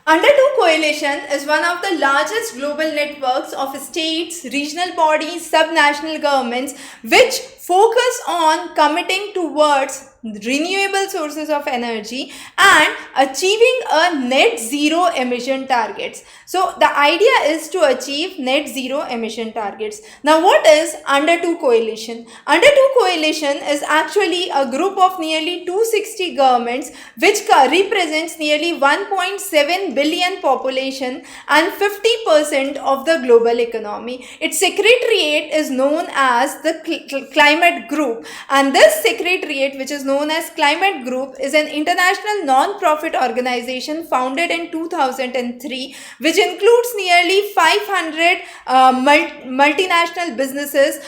Under2 Coalition is one of the largest global networks of states, regional bodies, subnational governments which focus on committing towards renewable sources of energy and achieving a net zero emission targets. So the idea is to achieve net zero emission targets. Now what is Under2 Coalition? Under2 Coalition is actually a group of nearly 260 governments which represents nearly 1.7 billion population and 50% of the global economy. Its secretariat is known as the Climate Group, and this secretariat, which is known as Climate Group, is an international non-profit organization founded in 2003 which includes nearly 500 multinational businesses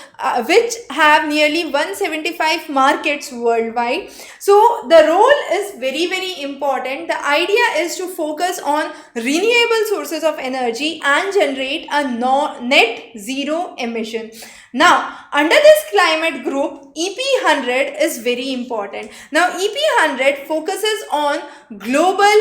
which have nearly 175 markets worldwide. So the role is very important. The idea is to focus on renewable sources of energy and generate a net zero emission. Now, under this climate group, EP100 is very important. Now, EP100 focuses on global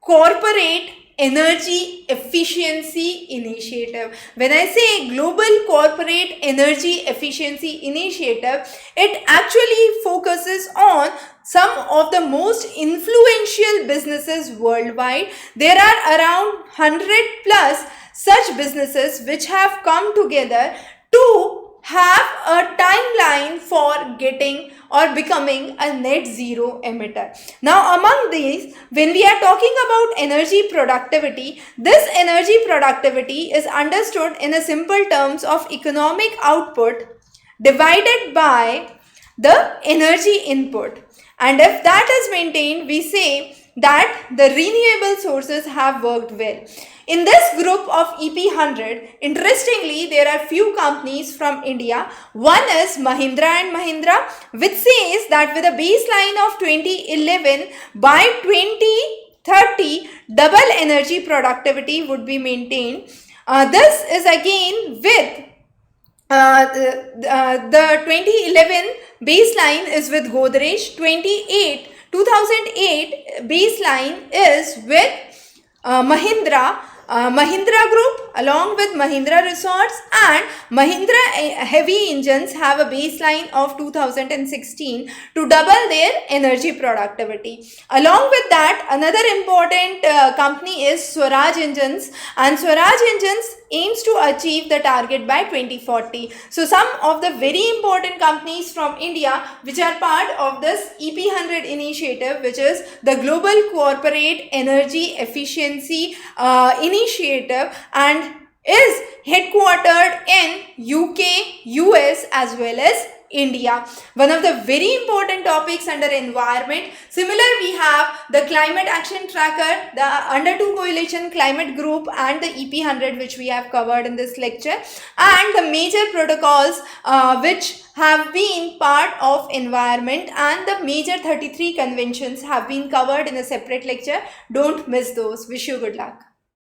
corporate energy efficiency initiative. When I say global corporate energy efficiency initiative, it actually focuses on some of the most influential businesses worldwide. There are around 100 plus such businesses which have come together to have a timeline for getting or becoming a net zero emitter. Now among these, when we are talking about energy productivity, this energy productivity is understood in a simple terms of economic output divided by the energy input. And if that is maintained, we say that the renewable sources have worked well. In this group of EP100, interestingly, there are few companies from India. One is Mahindra and Mahindra, which says that with a baseline of 2011, by 2030, double energy productivity would be maintained. This is again with the 2011 baseline is with Godrej, 2008 baseline is with Mahindra. Mahindra Group along with Mahindra Resorts and Mahindra Heavy Engines have a baseline of 2016 to double their energy productivity. Along with that, another important company is Swaraj Engines, and Swaraj Engines aims to achieve the target by 2040. So some of the very important companies from India which are part of this EP100 initiative, which is the Global Corporate Energy Efficiency Initiative, and is headquartered in UK, US as well as India. One of the very important topics under environment. Similar, we have the climate action tracker, the Under2 Coalition climate group and the EP100 which we have covered in this lecture, and the major protocols which have been part of environment, and the major 33 conventions have been covered in a separate lecture. Don't miss those. Wish you good luck.